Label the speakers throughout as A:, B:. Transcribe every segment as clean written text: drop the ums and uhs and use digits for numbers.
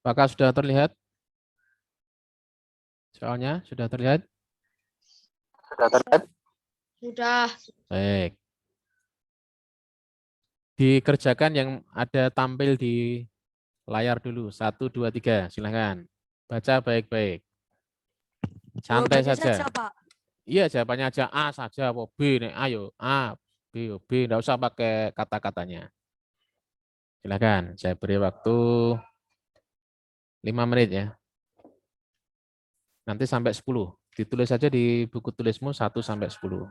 A: Apakah sudah terlihat? Soalnya sudah terlihat?
B: Sudah terlihat?
C: Sudah.
A: Baik. Dikerjakan yang ada tampil di layar dulu. 1, 2, 3. Silahkan. Baca baik-baik. Santai saja. Iya, jawabannya aja A saja, atau B nih. Ayo, A, B, B. Nggak usah pakai kata-katanya. Silahkan. Saya beri waktu 5 menit ya. Nanti sampai 10. Ditulis saja di buku tulismu 1 sampai 10.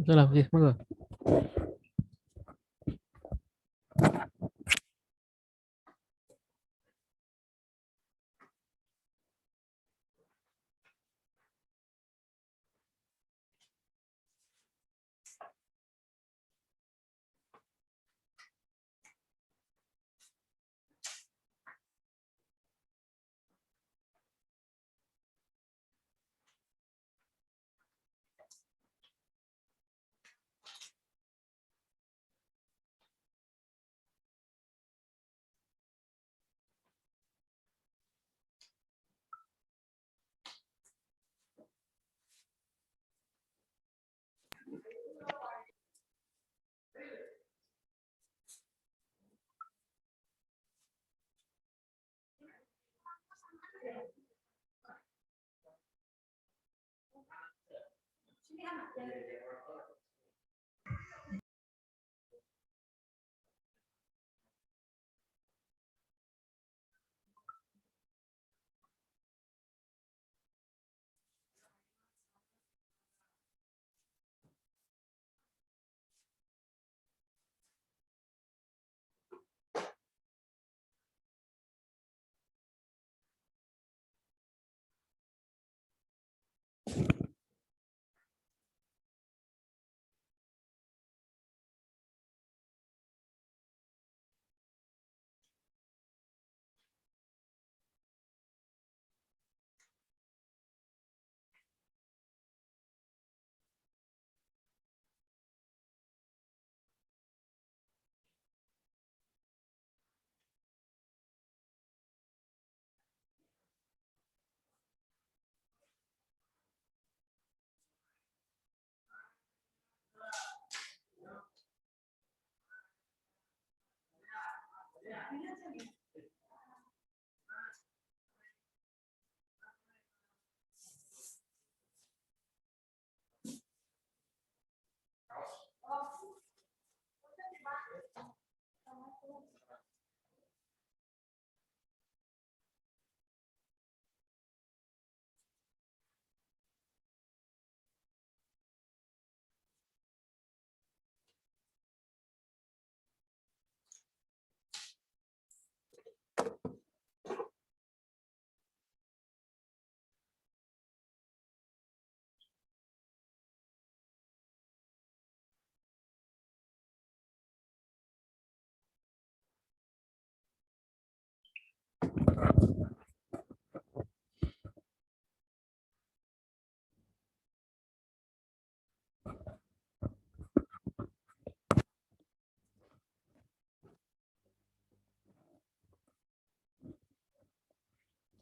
A: Salah, monggo.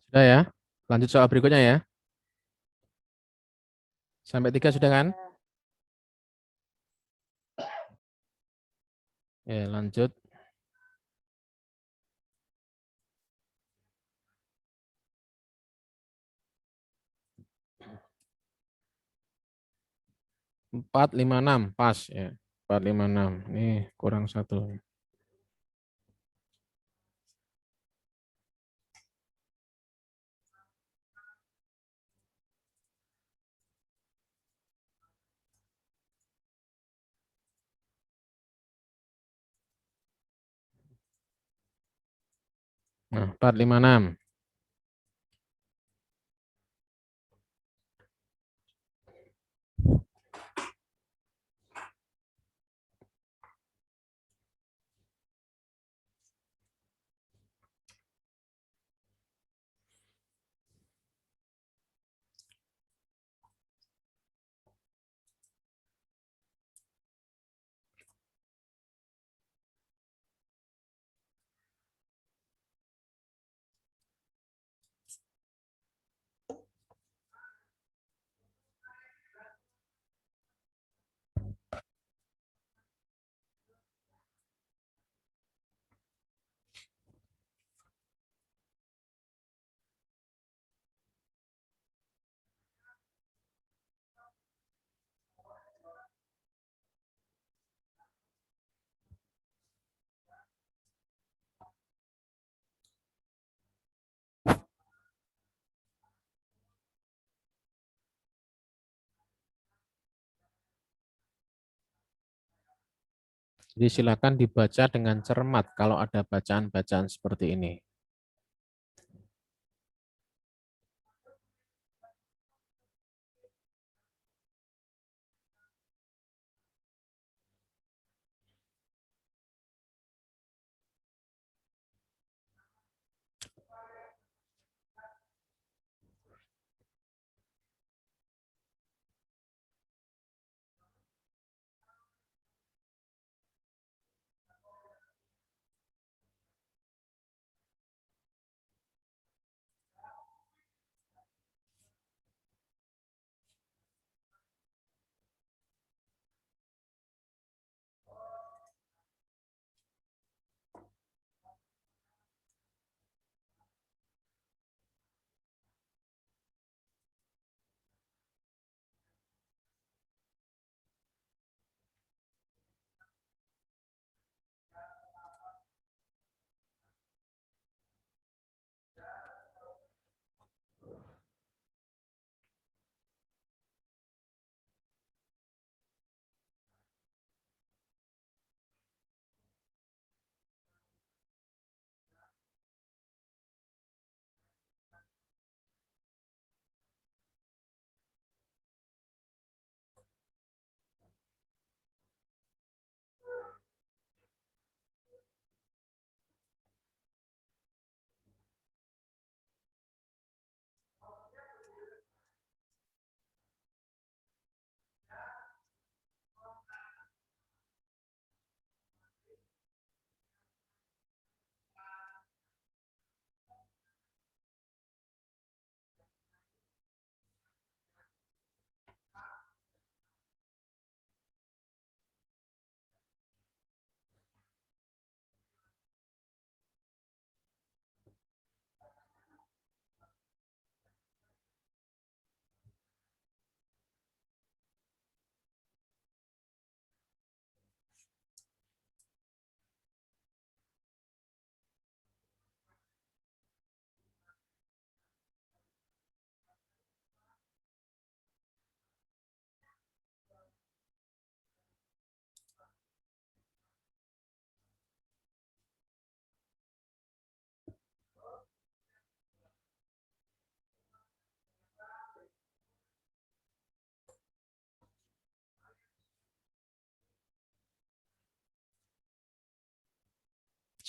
A: Sudah ya. Lanjut soal berikutnya ya. Sampai 3 sudah kan? Ya, lanjut. Empat, lima, enam, pas ya. 456. Ini kurang satu. Nah, 456. Jadi silakan dibaca dengan cermat kalau ada bacaan-bacaan seperti ini.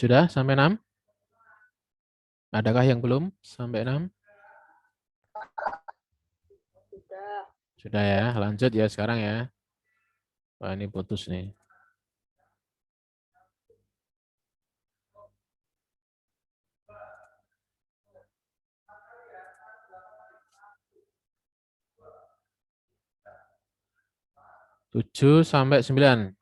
A: Sudah sampai 6? Adakah yang belum sampai 6? Sudah ya, lanjut ya sekarang ya. Wah, ini putus nih. Tujuh sampai 9.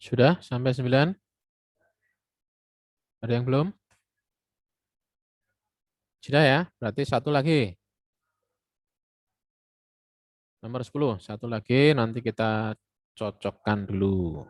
A: Sudah sampai 9? Ada yang belum? Sudah ya, berarti satu lagi. Nomor 10, satu lagi nanti kita cocokkan dulu.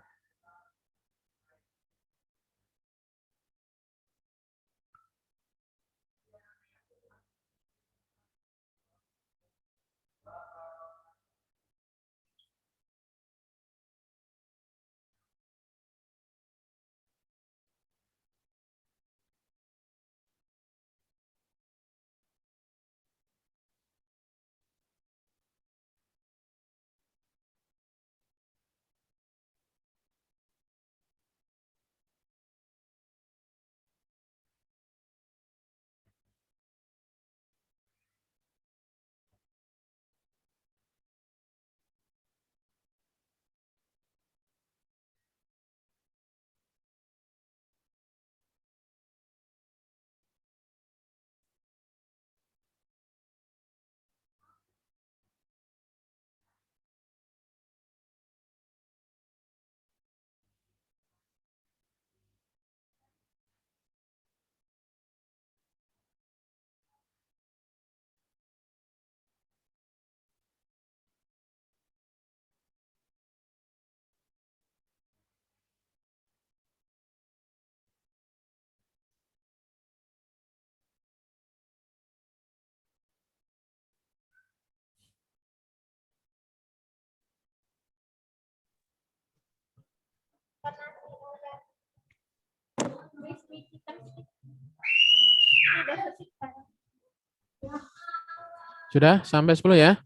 A: Sudah sampai 10 ya?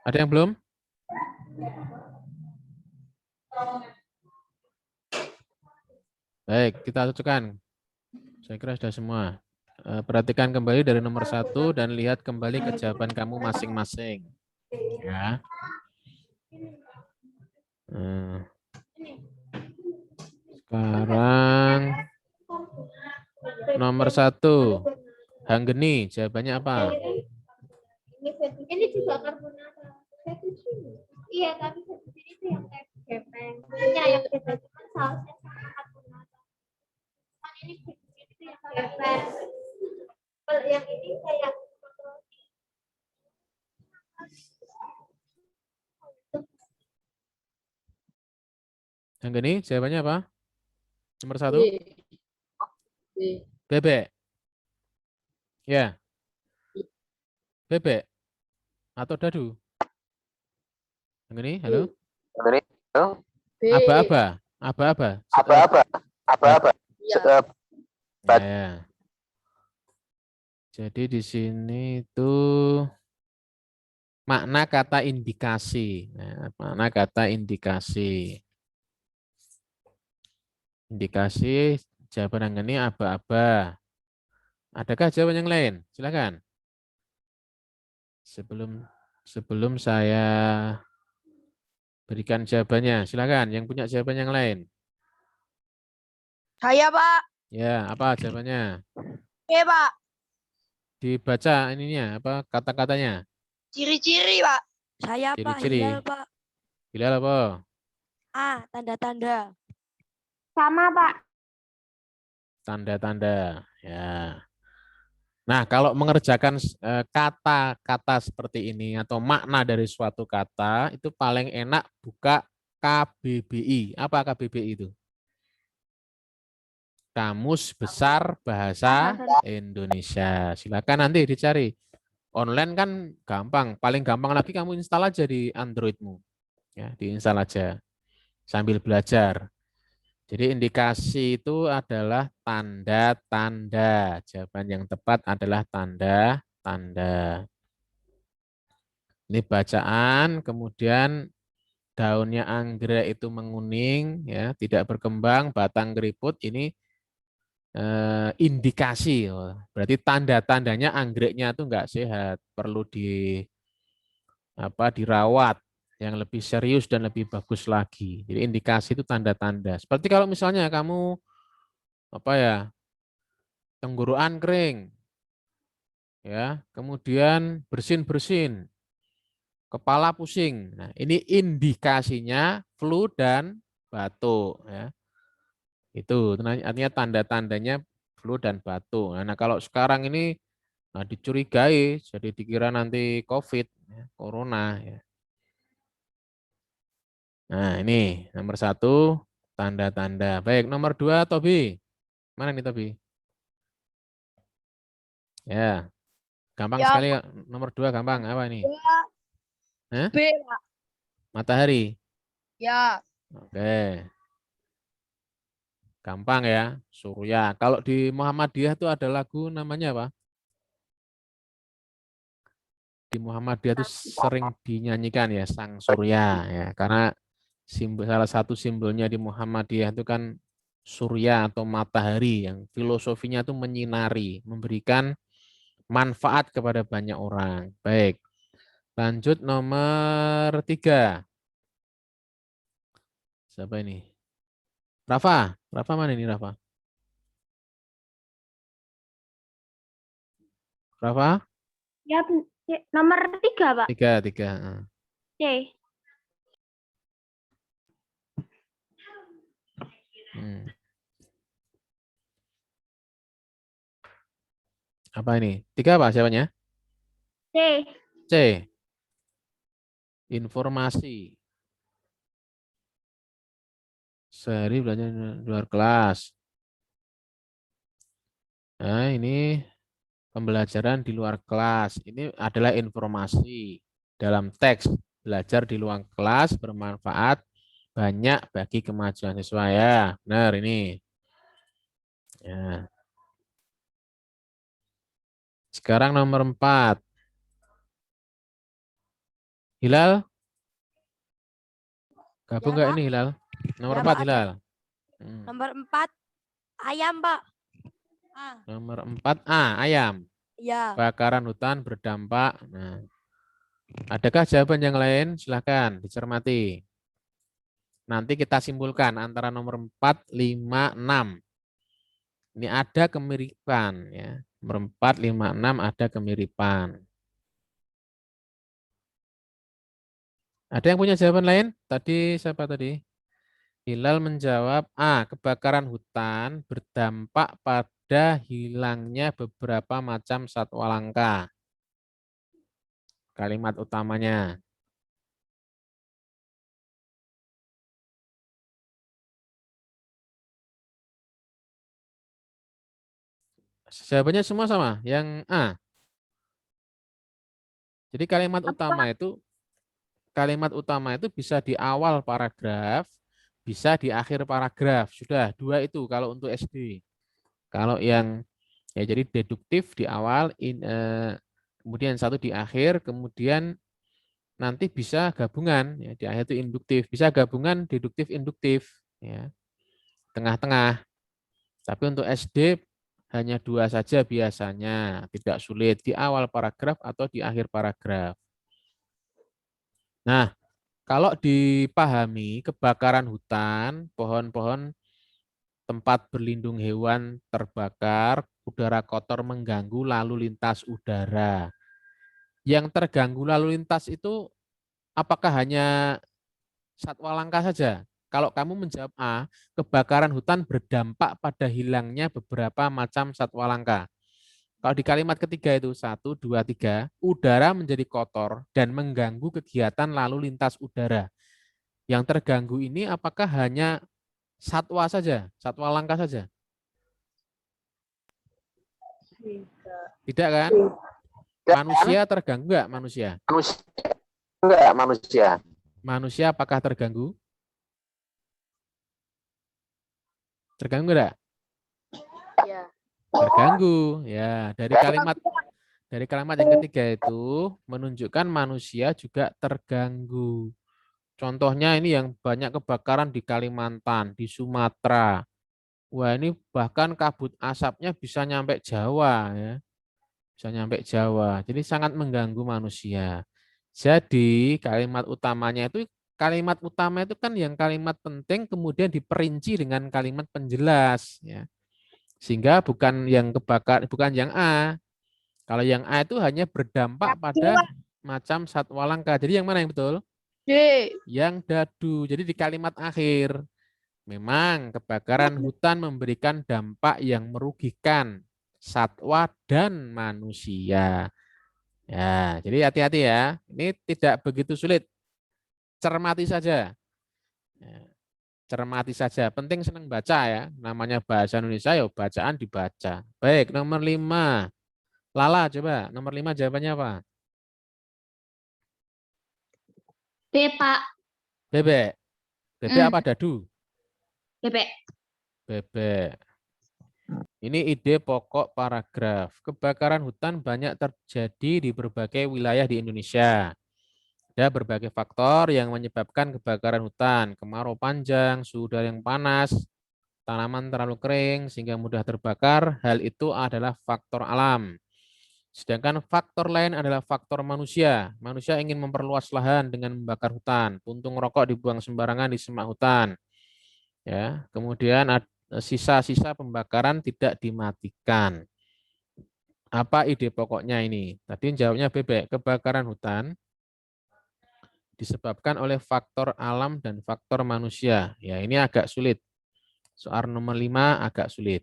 A: Ada yang belum? Baik, kita cocokkan. Saya kira sudah semua. Perhatikan kembali dari nomor 1 dan lihat kembali ke jawaban kamu masing-masing. Ya. Sekarang nomor 1. Hanggeni, jawabannya apa?
C: Ini juga karbonara. Iya, tapi fettuccine itu yang kayak gepeng. Iya, yang beda cuman sausnya sama karbonara. Kan ini fettuccine itu yang gepeng. Kalau yang ini kayak
A: Hanggeni, jawabannya apa? Nomor 1. Bebek. Ya. Bebek atau dadu? Hanggeni, halo?
B: Ini
A: Aba-aba. Aba-aba.
B: apa-apa, apa-apa.
A: Ya. Jadi di sini itu makna kata indikasi. Nah, makna kata indikasi. Indikasi jawaban yang ini aba-aba. Adakah jawaban yang lain? Silakan. Sebelum saya berikan jawabannya, silakan. Yang punya jawaban yang lain.
D: Saya, Pak.
A: Ya, apa jawabannya?
D: Oke, Pak.
A: Dibaca ininya, apa kata-katanya?
D: Ciri-ciri, Pak.
C: saya Pak,
A: Ciri-ciri.
C: Hilal Pak.
A: Hilal apa?
C: A, tanda-tanda.
D: Sama, Pak.
A: Tanda-tanda. Ya. Nah, kalau mengerjakan kata-kata seperti ini atau makna dari suatu kata, itu paling enak buka KBBI. Apa KBBI itu? Kamus Besar Bahasa Indonesia. Silakan nanti dicari. Online kan gampang. Paling gampang lagi kamu install aja di Androidmu. Ya, diinstal aja sambil belajar. Jadi indikasi itu adalah tanda-tanda. Jawaban yang tepat adalah tanda-tanda. Ini bacaan, kemudian daunnya anggrek itu menguning, ya, tidak berkembang, batang keriput, ini indikasi. Berarti tanda-tandanya anggreknya itu enggak sehat, perlu dirawat yang lebih serius dan lebih bagus lagi. Jadi indikasi itu tanda-tanda. Seperti kalau misalnya kamu tenggorokan kering, ya, kemudian bersin-bersin, kepala pusing. Nah, ini indikasinya flu dan batuk ya. Itu artinya tanda-tandanya flu dan batuk. Nah, kalau sekarang ini dicurigai jadi dikira nanti COVID, ya, corona ya. Nah, ini nomor 1 tanda-tanda. Baik, nomor 2 Tobi. Mana nih Tobi? Ya, gampang
D: Ya,
A: sekali. Nomor 2 gampang. Apa ini? Hah?
D: B, Pak.
A: Matahari.
D: Ya.
A: Oke. Gampang ya. Surya. Kalau di Muhammadiyah itu ada lagu namanya apa? Di Muhammadiyah itu sering dinyanyikan ya Sang Surya ya. Karena salah satu simbolnya di Muhammadiyah itu kan surya atau matahari yang filosofinya itu menyinari, memberikan manfaat kepada banyak orang. Baik. Lanjut nomor 3. Siapa ini? Rafa. Rafa mana ini Rafa? Rafa?
C: Ya, nomor 3, Pak.
A: 3.
C: C.
A: Apa ini? 3 apa siapanya?
C: C.
A: C. Informasi. Sehari belajar di luar kelas. Nah, ini pembelajaran di luar kelas. Ini adalah informasi dalam teks. Belajar di luar kelas bermanfaat banyak bagi kemajuan siswa ya. Benar ini. Ya. Sekarang nomor 4. Hilal? Gabung
D: Ya,
A: nggak
D: Pak.
A: ini Hilal? Nomor
D: Ya,
A: 4
D: Pak, ada.
A: Hilal.
D: Nomor 4, ayam, Pak.
A: Nomor 4 A, ayam.
D: Ya.
A: Kebakaran hutan berdampak. Nah, adakah jawaban yang lain? Silahkan dicermati. Nanti kita simpulkan antara nomor 4, 5, 6. Ini ada kemiripan ya. Nomor 4, 5, 6 ada kemiripan. Ada yang punya jawaban lain? Tadi siapa tadi? Hilal menjawab A. Kebakaran hutan berdampak pada hilangnya beberapa macam satwa langka. Kalimat utamanya. Jawabannya semua sama. Yang A. Jadi kalimat utama itu bisa di awal paragraf, bisa di akhir paragraf. Sudah 2 itu kalau untuk SD. Kalau yang ya jadi deduktif di awal, kemudian 1 di akhir, kemudian nanti bisa gabungan ya, di akhir itu induktif, bisa gabungan deduktif induktif ya. Tengah-tengah. Tapi untuk SD hanya 2 saja biasanya, tidak sulit di awal paragraf atau di akhir paragraf. Nah, kalau dipahami kebakaran hutan, pohon-pohon, tempat berlindung hewan terbakar, udara kotor mengganggu lalu lintas udara. Yang terganggu lalu lintas itu apakah hanya satwa langka saja? Kalau kamu menjawab A, kebakaran hutan berdampak pada hilangnya beberapa macam satwa langka. Kalau di kalimat ketiga itu 1, 2, 3, udara menjadi kotor dan mengganggu kegiatan lalu lintas udara. Yang terganggu ini apakah hanya satwa saja, satwa langka saja? Tidak kan? Manusia terganggu enggak manusia?
B: Enggak, manusia.
A: Manusia apakah terganggu? Terganggu enggak?
D: Ya.
A: Terganggu. Ya, dari kalimat yang ketiga itu menunjukkan manusia juga terganggu. Contohnya ini yang banyak kebakaran di Kalimantan, di Sumatera. Wah, ini bahkan kabut asapnya bisa nyampe Jawa ya. Bisa nyampe Jawa. Jadi sangat mengganggu manusia. Jadi kalimat utama itu kan yang kalimat penting kemudian diperinci dengan kalimat penjelas ya. Sehingga bukan yang A. Kalau yang A itu hanya berdampak pada macam satwa langka. Jadi yang mana yang betul?
D: D.
A: Yang dadu. Jadi di kalimat akhir, memang kebakaran hutan memberikan dampak yang merugikan satwa dan manusia. Ya, jadi hati-hati ya. Ini tidak begitu sulit. Cermati saja. Ya, cermati saja. Penting senang baca ya. Namanya bahasa Indonesia ya bacaan dibaca. Baik, nomor 5. Lala coba. Nomor 5 jawabannya apa?
C: B, Pak.
A: Bebek. Bebek apa dadu?
C: Bebek.
A: Bebek. Ini ide pokok paragraf. Kebakaran hutan banyak terjadi di berbagai wilayah di Indonesia. Ada berbagai faktor yang menyebabkan kebakaran hutan. Kemarau panjang, suhu udara yang panas, tanaman terlalu kering sehingga mudah terbakar. Hal itu adalah faktor alam. Sedangkan faktor lain adalah faktor manusia. Manusia ingin memperluas lahan dengan membakar hutan. Puntung rokok dibuang sembarangan di semak hutan. Ya, kemudian sisa-sisa pembakaran tidak dimatikan. Apa ide pokoknya ini? Tadi jawabnya bebek. Kebakaran hutan disebabkan oleh faktor alam dan faktor manusia. Ya, ini agak sulit. Soal nomor 5 agak sulit.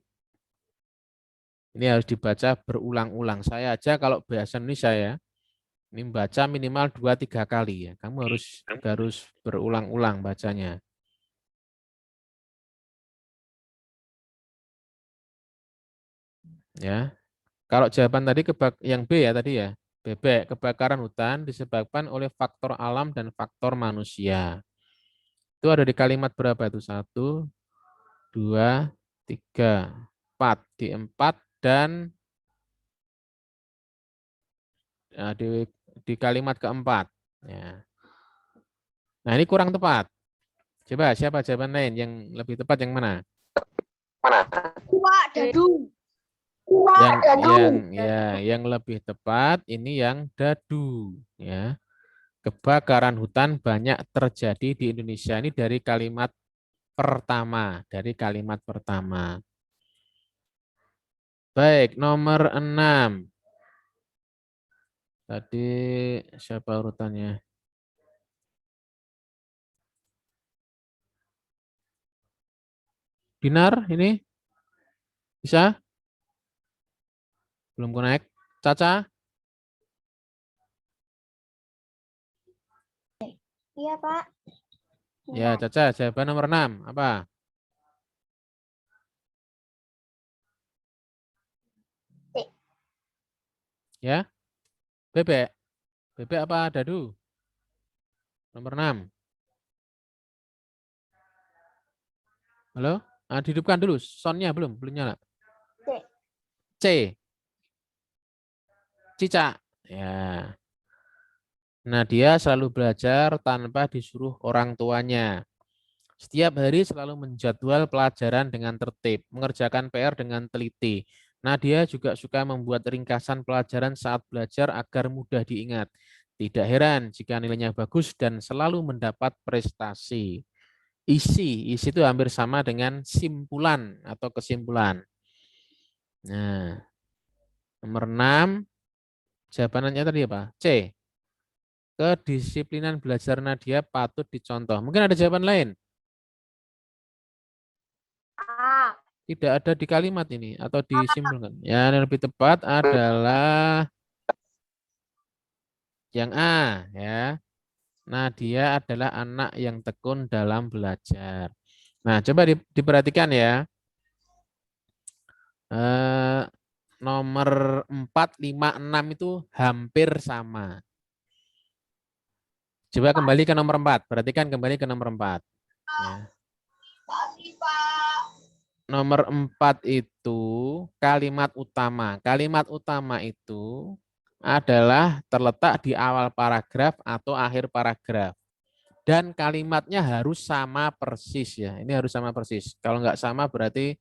A: Ini harus dibaca berulang-ulang. Saya aja kalau bahasa Indonesia ya, ini baca minimal 2-3 kali ya. Kamu harus berulang-ulang bacanya. Ya. Kalau jawaban tadi yang B ya tadi ya. Bebek, kebakaran hutan disebabkan oleh faktor alam dan faktor manusia. Itu ada di kalimat berapa itu? 1, 2, 3, 4. Di 4 dan di kalimat keempat. Ya. Nah ini kurang tepat. Coba siapa jawaban lain yang lebih tepat yang mana?
B: Mana?
D: Dadu.
A: Yang lebih tepat ini yang dadu. Ya. Kebakaran hutan banyak terjadi di Indonesia. Ini dari kalimat pertama. Baik, nomor 6. Tadi siapa urutannya? Binar ini? Bisa? Belum connect? Caca?
C: Iya, Pak.
A: Ya, Caca, jawaban nomor 6. Apa?
C: C.
A: Ya? Bebek. Bebek apa dadu? Nomor 6. Halo? Dihidupkan dulu. Soundnya belum nyala.
C: C.
A: C. Cicak. Ya. Nah, dia selalu belajar tanpa disuruh orang tuanya. Setiap hari selalu menjadwal pelajaran dengan tertib, mengerjakan PR dengan teliti. Nadia juga suka membuat ringkasan pelajaran saat belajar agar mudah diingat. Tidak heran jika nilainya bagus dan selalu mendapat prestasi. Isi itu hampir sama dengan simpulan atau kesimpulan. Nah, nomor 6, jawabannya tadi apa? C. Kedisiplinan belajar Nadia patut dicontoh. Mungkin ada jawaban lain?
C: A.
A: Tidak ada di kalimat ini atau disimpulkan. Ya, yang lebih tepat adalah yang A ya. Nadia adalah anak yang tekun dalam belajar. Nah, coba diperhatikan ya. Nomor 4, 5, 6 itu hampir sama. Coba kembali ke nomor 4. Perhatikan kembali ke nomor 4. Ya. Nomor 4 itu kalimat utama. Kalimat utama itu adalah terletak di awal paragraf atau akhir paragraf. Dan kalimatnya harus sama persis ya. Ini harus sama persis. Kalau nggak sama berarti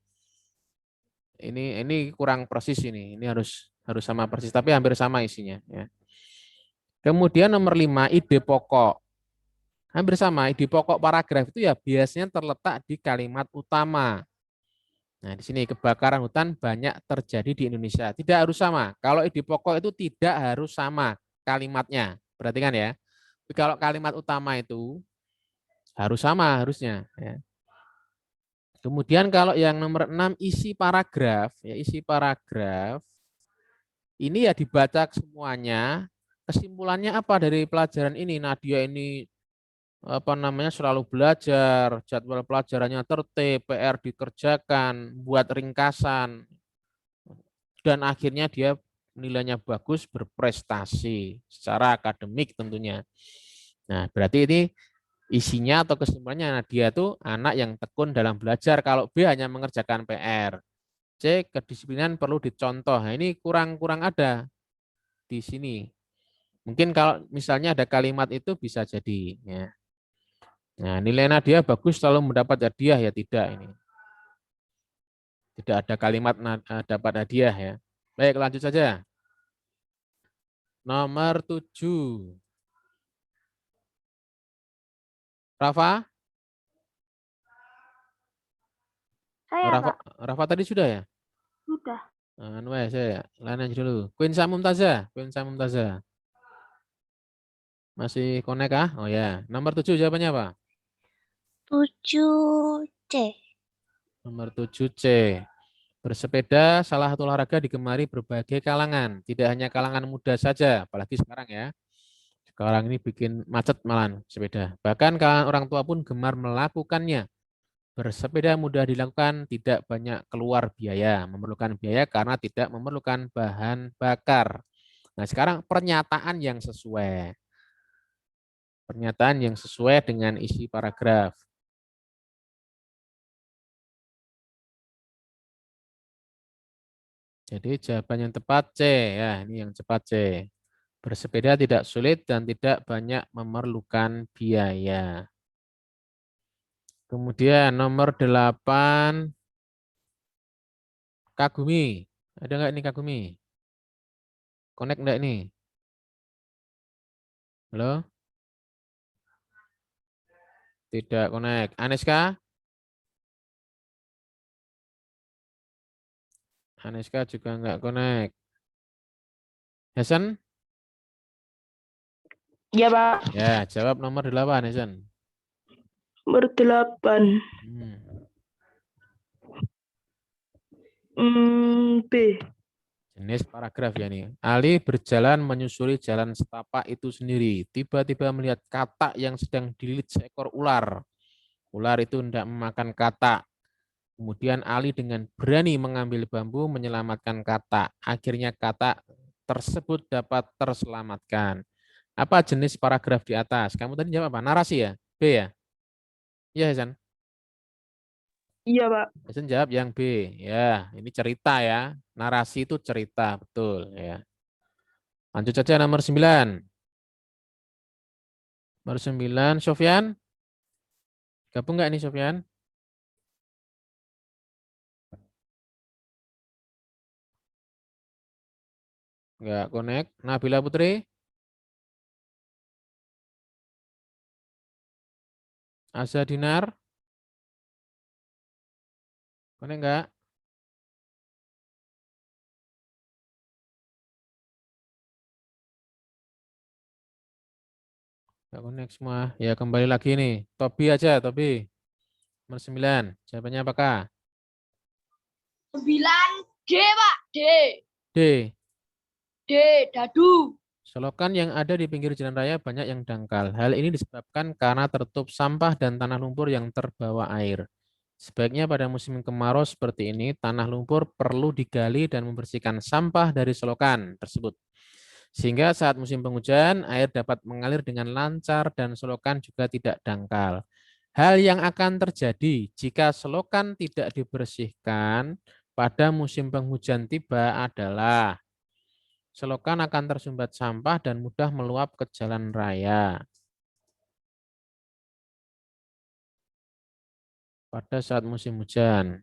A: ini kurang persis ini. Ini harus sama persis, tapi hampir sama isinya ya. Kemudian nomor 5, ide pokok. Hampir sama, ide pokok paragraf itu ya biasanya terletak di kalimat utama. Nah, di sini kebakaran hutan banyak terjadi di Indonesia. Tidak harus sama. Kalau ide pokok itu tidak harus sama kalimatnya. Perhatikan ya. Tapi kalau kalimat utama itu harus sama harusnya. Ya. Kemudian kalau yang nomor 6 isi paragraf, ya isi paragraf ini ya dibaca semuanya. Kesimpulannya apa dari pelajaran ini? Nadia ini apa namanya selalu belajar, jadwal pelajarannya tertib, PR dikerjakan, buat ringkasan, dan akhirnya dia nilainya bagus, berprestasi secara akademik tentunya. Nah, berarti ini isinya atau kesimpulannya dia tuh anak yang tekun dalam belajar. Kalau B hanya mengerjakan PR. C, kedisiplinan perlu dicontoh. Nah, ini kurang ada di sini. Mungkin kalau misalnya ada kalimat itu bisa jadi. Ya. Nah, nilai Nadia bagus selalu mendapat hadiah ya tidak ini. Tidak ada kalimat dapat hadiah ya. Baik, lanjut saja. Nomor 7. Rafa?
D: Saya, Pak.
A: Rafa tadi sudah ya?
D: Sudah.
A: Anu ya, saya lain aja dulu. Queen Samumtaza, Queen Samumtaza. Masih connect ah? Oh ya. Nomor 7 jawabannya apa?
D: 7C.
A: Nomor 7C. Bersepeda salah satu olahraga digemari berbagai kalangan, tidak hanya kalangan muda saja, apalagi sekarang ya. Sekarang ini bikin macet malah sepeda. Bahkan kalangan orang tua pun gemar melakukannya. Bersepeda mudah dilakukan, tidak banyak keluar biaya, memerlukan biaya karena tidak memerlukan bahan bakar. Nah, sekarang pernyataan yang sesuai. Pernyataan yang sesuai dengan isi paragraf. Jadi jawaban yang tepat C ya, ini yang cepat C. Bersepeda tidak sulit dan tidak banyak memerlukan biaya. Kemudian nomor 8 Kagumi. Ada nggak ini Kagumi? Connect enggak ini? Halo? Tidak connect. Aneska? Aneska juga enggak connect. Hasan?
E: Ya, Pak.
A: Ya, jawab nomor 8, Hasan.
E: Nomor 8. B.
A: Jenis paragraf ya nih. Ali berjalan menyusuri jalan setapak itu sendiri. Tiba-tiba melihat katak yang sedang dililit seekor ular. Ular itu hendak memakan katak. Kemudian Ali dengan berani mengambil bambu menyelamatkan katak. Akhirnya katak tersebut dapat terselamatkan. Apa jenis paragraf di atas? Kamu tadi jawab apa? Narasi ya? B ya? Iya, Hasan.
E: Iya, Pak.
A: Hasan jawab yang B. Ya, ini cerita ya. Narasi itu cerita, betul ya. Lanjut saja nomor 9. Nomor 9, Sofyan. Gabung nggak nih Sofyan? Nggak connect. Nabila Putri. Asa Dinar. Connect nggak? Nggak connect semua. Ya kembali lagi nih. Tobi aja, Tobi. Nomor 9. Jawabannya apakah?
D: 9D, Pak. D.
A: D.
D: D. Dadu.
A: Selokan yang ada di pinggir jalan raya banyak yang dangkal. Hal ini disebabkan karena tertutup sampah dan tanah lumpur yang terbawa air. Sebaiknya pada musim kemarau seperti ini, tanah lumpur perlu digali dan membersihkan sampah dari selokan tersebut. Sehingga saat musim penghujan, air dapat mengalir dengan lancar dan selokan juga tidak dangkal. Hal yang akan terjadi jika selokan tidak dibersihkan pada musim penghujan tiba adalah selokan akan tersumbat sampah dan mudah meluap ke jalan raya pada saat musim hujan.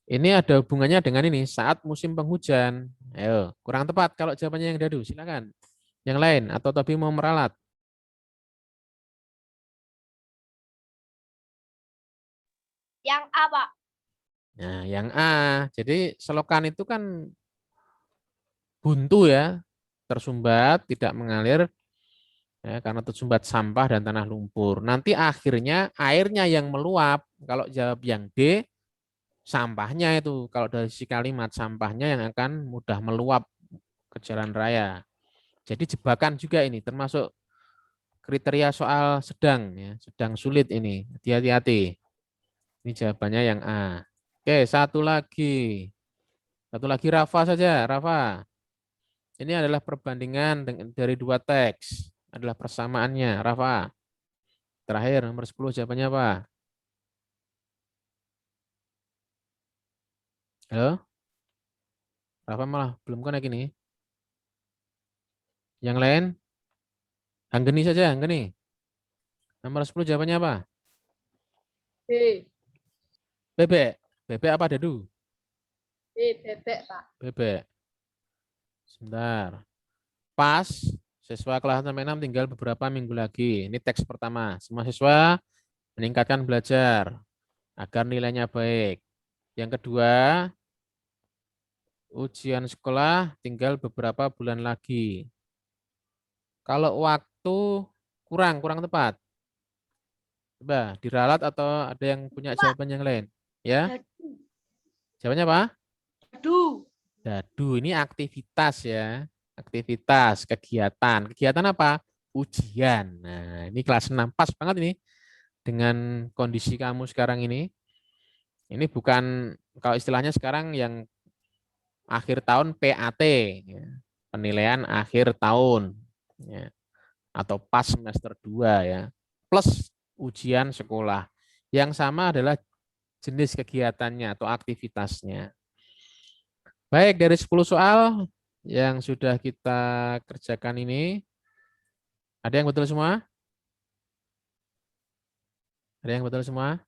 A: Ini ada hubungannya dengan ini saat musim penghujan. Ayo, kurang tepat kalau jawabannya yang dadu. Silakan. Yang lain atau Tobi mau meralat?
D: Yang A, Pak.
A: Nah, yang A. Jadi selokan itu kan buntu ya. tersumbat, tidak mengalir ya, karena tersumbat sampah dan tanah lumpur. Nanti akhirnya airnya yang meluap. Kalau jawab yang D, sampahnya itu. Kalau dari sisi kalimat, sampahnya yang akan mudah meluap ke jalan raya. Jadi jebakan juga ini, termasuk kriteria soal sedang, ya, sedang sulit ini. Hati-hati. Ini jawabannya yang A. Oke, satu lagi. Satu lagi Rafa saja, Rafa. Ini adalah perbandingan dari dua teks. Adalah persamaannya, Rafa. Terakhir, nomor 10 jawabannya apa? Halo? Rafa malah belum connect ini. Yang lain? Hanggeni saja, Hanggeni. Nomor 10 jawabannya apa?
D: B.
A: Bebek. Bebek apa dadu?
D: B. Bebek, Pak.
A: Bebek. Sebentar. Pas, siswa kelas 6 tinggal beberapa minggu lagi. Ini teks pertama. Semua siswa meningkatkan belajar agar nilainya baik. Yang kedua, ujian sekolah tinggal beberapa bulan lagi. Kalau waktu kurang tepat. Coba diralat atau ada yang punya jawaban yang lain? Ya? Jawabannya apa?
D: Dadu.
A: Dadu, ini aktivitas ya. Aktivitas, kegiatan. Kegiatan apa? Ujian. Nah, ini kelas 6. Pas banget ini dengan kondisi kamu sekarang ini. Ini bukan, kalau istilahnya sekarang yang akhir tahun PAT, ya. Penilaian akhir tahun. Ya. Atau pas semester 2 ya. Plus ujian sekolah. Yang sama adalah jenis kegiatannya atau aktivitasnya. Baik, dari 10 soal yang sudah kita kerjakan ini, ada yang betul semua? Ada yang betul semua?